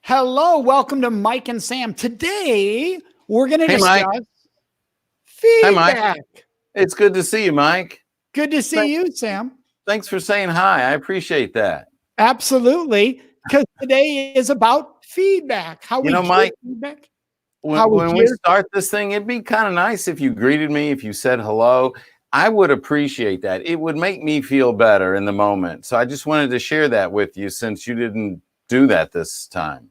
Hello, welcome to Mike and Sam. Today, we're going to discuss Mike. feedback. Hi, Mike. It's good to see you, Mike. Good to see you, Sam. Thanks for saying hi. I appreciate that. Absolutely, because today is about feedback. How we give Mike, feedback. when we start this thing, it'd be kind of nice if you greeted me, if you said hello. I would appreciate that. It would make me feel better in the moment. So I just wanted to share that with you since you didn't do that this time.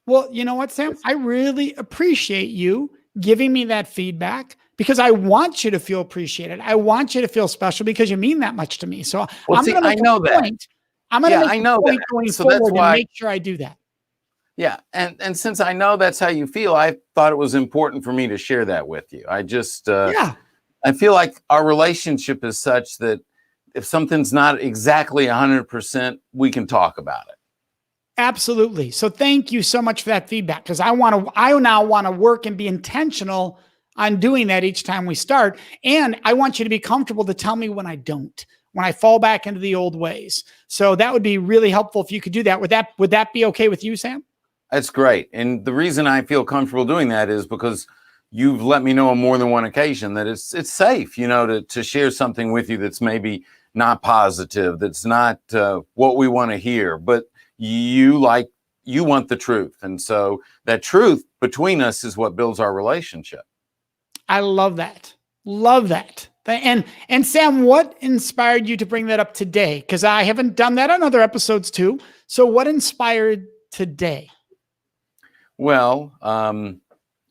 Well, you know what, Sam? I really appreciate you giving me that feedback because I want you to feel appreciated. I want you to feel special because you mean that much to me. So I'm going to make a point. I'm going to make a point going forward and make sure I do that. Yeah. And since I know that's how you feel, I thought it was important for me to share that with you. I just, I feel like our relationship is such that if something's not exactly 100%, we can talk about it. Absolutely. So thank you so much for that feedback because I now want to work and be intentional on doing that each time we start. And I want you to be comfortable to tell me when I don't, when I fall back into the old ways. So that would be really helpful if you could do that. Would that be okay with you, Sam? That's great. And the reason I feel comfortable doing that is because you've let me know on more than one occasion that it's safe, to share something with you that's maybe not positive, that's not what we want to hear, but you want the truth. And so that truth between us is what builds our relationship. I love that. Love that. And Sam, what inspired you to bring that up today? Because I haven't done that on other episodes too. So what inspired today? Well,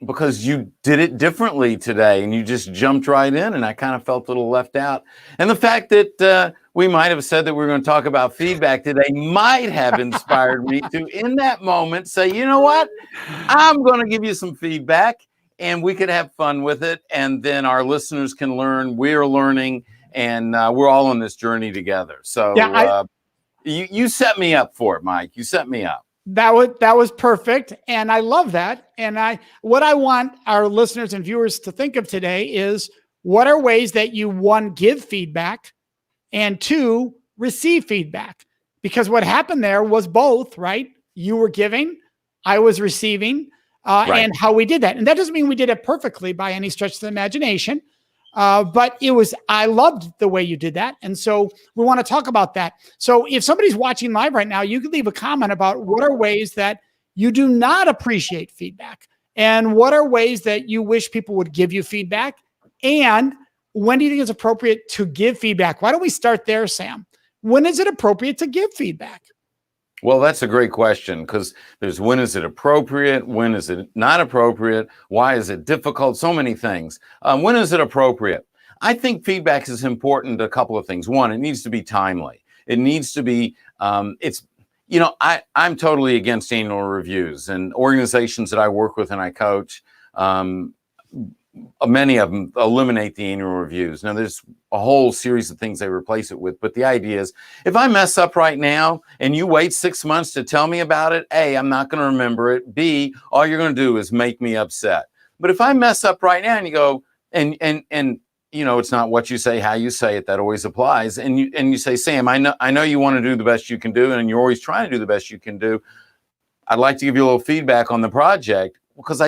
because you did it differently today and you just jumped right in and I kind of felt a little left out. And the fact that we might have said that we were going to talk about feedback today might have inspired me to, in that moment, say, you know what? I'm going to give you some feedback and we could have fun with it. And then our listeners can learn, we're learning, and we're all on this journey together. So you set me up for it, Mike. You set me up. That was perfect. And I love that. And what I want our listeners and viewers to think of today is what are ways that you, one, give feedback and two, receive feedback? Because what happened there was both, right? You were giving, I was receiving, and how we did that. And that doesn't mean we did it perfectly by any stretch of the imagination. But I loved the way you did that. And so we want to talk about that. So if somebody's watching live right now, you can leave a comment about what are ways that you do not appreciate feedback and what are ways that you wish people would give you feedback. And when do you think it's appropriate to give feedback? Why don't we start there, Sam? When is it appropriate to give feedback? Well, that's a great question because there's when is it appropriate? When is it not appropriate? Why is it difficult? So many things. When is it appropriate? I think feedback is important to a couple of things. One, it needs to be timely. It needs to be, I'm totally against annual reviews, and organizations that I work with and I coach, many of them eliminate the annual reviews. Now, there's a whole series of things they replace it with. But the idea is, if I mess up right now and you wait 6 months to tell me about it, A, I'm not going to remember it. B, all you're going to do is make me upset. But if I mess up right now and you go, and it's not what you say, how you say it, that always applies. And you say, Sam, I know you want to do the best you can do, and you're always trying to do the best you can do. I'd like to give you a little feedback on the project. Because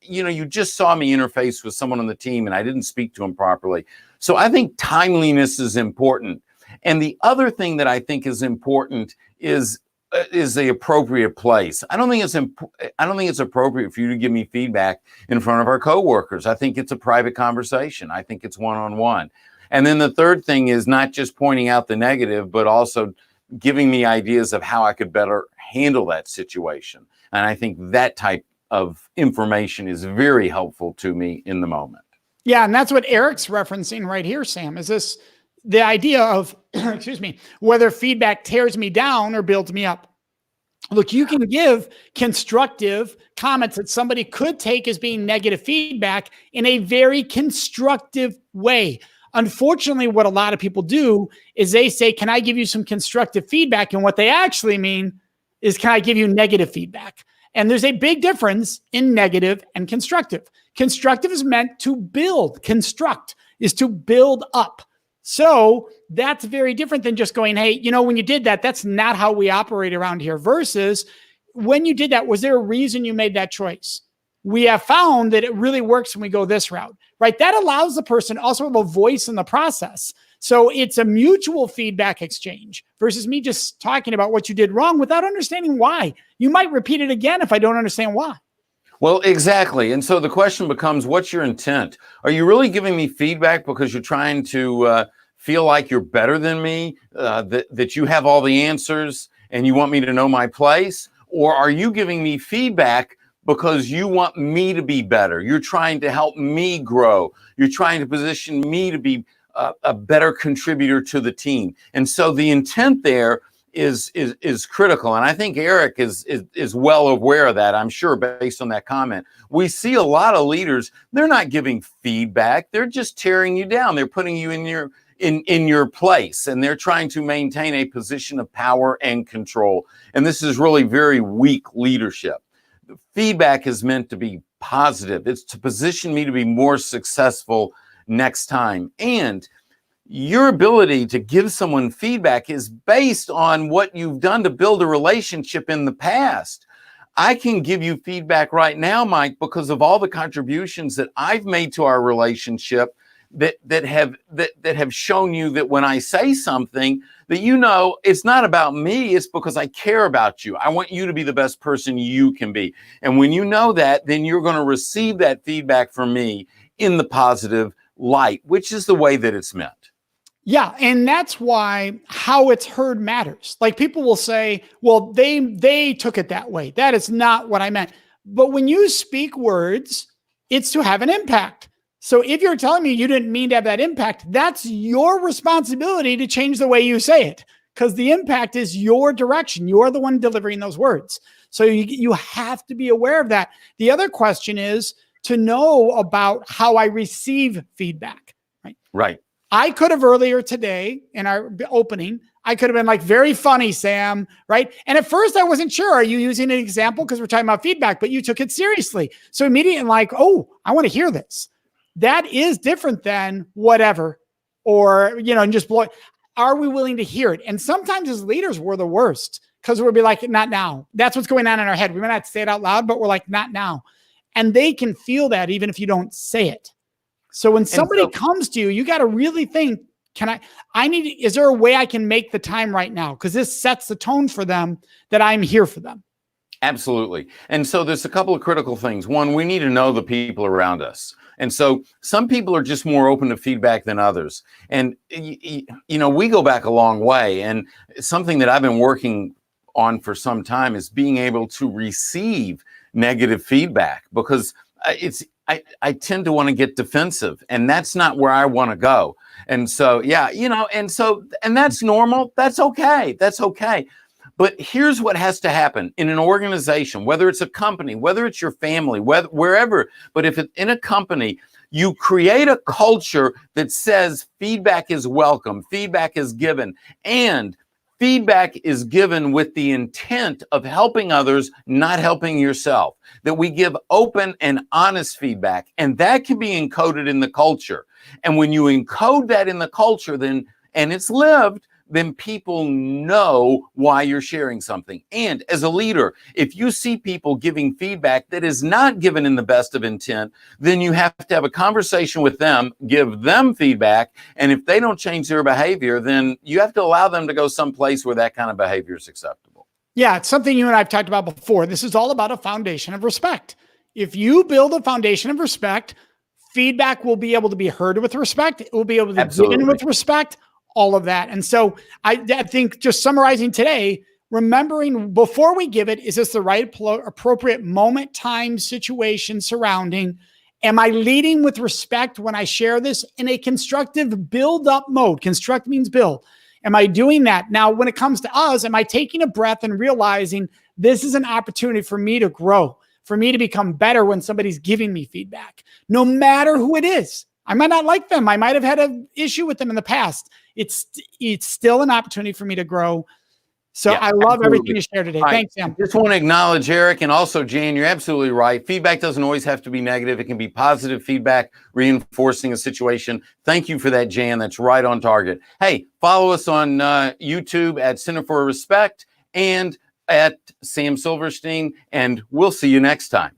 you just saw me interface with someone on the team and I didn't speak to him properly. So I think timeliness is important. And the other thing that I think is important is the appropriate place. I don't think it's appropriate for you to give me feedback in front of our coworkers. I think it's a private conversation. I think it's one-on-one. And then the third thing is not just pointing out the negative, but also giving me ideas of how I could better handle that situation. And I think that type of information is very helpful to me in the moment. Yeah. And that's what Eric's referencing right here, Sam, is the idea of, excuse me, whether feedback tears me down or builds me up. Look, you can give constructive comments that somebody could take as being negative feedback in a very constructive way. Unfortunately, what a lot of people do is they say, can I give you some constructive feedback? And what they actually mean is, can I give you negative feedback? And there's a big difference in negative and constructive. Constructive is meant to build. Construct is to build up. So that's very different than just going, hey, when you did that, that's not how we operate around here. Versus when you did that, was there a reason you made that choice? We have found that it really works when we go this route, right? That allows the person also to have a voice in the process. So it's a mutual feedback exchange versus me just talking about what you did wrong without understanding why. You might repeat it again if I don't understand why. Well, exactly. And so the question becomes, what's your intent? Are you really giving me feedback because you're trying to feel like you're better than me, that you have all the answers and you want me to know my place? Or are you giving me feedback because you want me to be better? You're trying to help me grow. You're trying to position me to be a better contributor to the team. And so the intent there is critical. And I think Eric is well aware of that, I'm sure, based on that comment. We see a lot of leaders, they're not giving feedback. They're just tearing you down. They're putting you in your place, and they're trying to maintain a position of power and control. And this is really very weak leadership. Feedback is meant to be positive. It's to position me to be more successful next time. And your ability to give someone feedback is based on what you've done to build a relationship in the past. I can give you feedback right now, Mike, because of all the contributions that I've made to our relationship that have shown you that when I say something, that you know it's not about me, it's because I care about you. I want you to be the best person you can be. And when you know that, then you're going to receive that feedback from me in the positive light, which is the way that it's meant. Yeah. And that's why how it's heard matters. Like people will say, well, they took it that way. That is not what I meant. But when you speak words, it's to have an impact. So if you're telling me you didn't mean to have that impact, that's your responsibility to change the way you say it, because the impact is your direction. You're the one delivering those words. So you have to be aware of that. The other question is to know about how I receive feedback, right? Right. I could have earlier today in our opening, I could have been like, very funny, Sam, right? And at first I wasn't sure, are you using an example? Because we're talking about feedback, but you took it seriously. So immediately I'm like, oh, I want to hear this. That is different than whatever, or, and just blow. Are we willing to hear it? And sometimes as leaders, we're the worst because we'll be like, not now. That's what's going on in our head. We might not say it out loud, but we're like, not now. And they can feel that even if you don't say it. So when somebody comes to you, you got to really think, is there a way I can make the time right now? Because this sets the tone for them that I'm here for them. Absolutely. And so there's a couple of critical things. One, we need to know the people around us. And so some people are just more open to feedback than others. And, we go back a long way. And something that I've been working on for some time is being able to receive negative feedback, because I tend to want to get defensive, and that's not where I want to go. And so, and that's normal. That's okay. That's okay. But here's what has to happen in an organization, whether it's a company, whether it's your family, wherever, but if it's in a company, you create a culture that says feedback is welcome, feedback is given, and feedback is given with the intent of helping others, not helping yourself. That we give open and honest feedback, and that can be encoded in the culture. And when you encode that in the culture, and it's lived, then people know why you're sharing something. And as a leader, if you see people giving feedback that is not given in the best of intent, then you have to have a conversation with them, give them feedback. And if they don't change their behavior, then you have to allow them to go someplace where that kind of behavior is acceptable. Yeah, it's something you and I've talked about before. This is all about a foundation of respect. If you build a foundation of respect, feedback will be able to be heard with respect. It will be able to be given with respect. All of that. And so I think, just summarizing today, remembering before we give it, is this the right appropriate moment, time, situation, surrounding? Am I leading with respect when I share this in a constructive build up mode? Construct means build. Am I doing that? Now, when it comes to us, am I taking a breath and realizing this is an opportunity for me to grow, for me to become better when somebody's giving me feedback, no matter who it is? I might not like them. I might have had an issue with them in the past. It's still an opportunity for me to grow. So yeah, I love everything you shared today. Thanks, Sam. I just want to acknowledge Eric, and also Jan, you're absolutely right. Feedback doesn't always have to be negative. It can be positive feedback, reinforcing a situation. Thank you for that, Jan. That's right on target. Hey, follow us on YouTube at Center for Respect, and at Sam Silverstein, and we'll see you next time.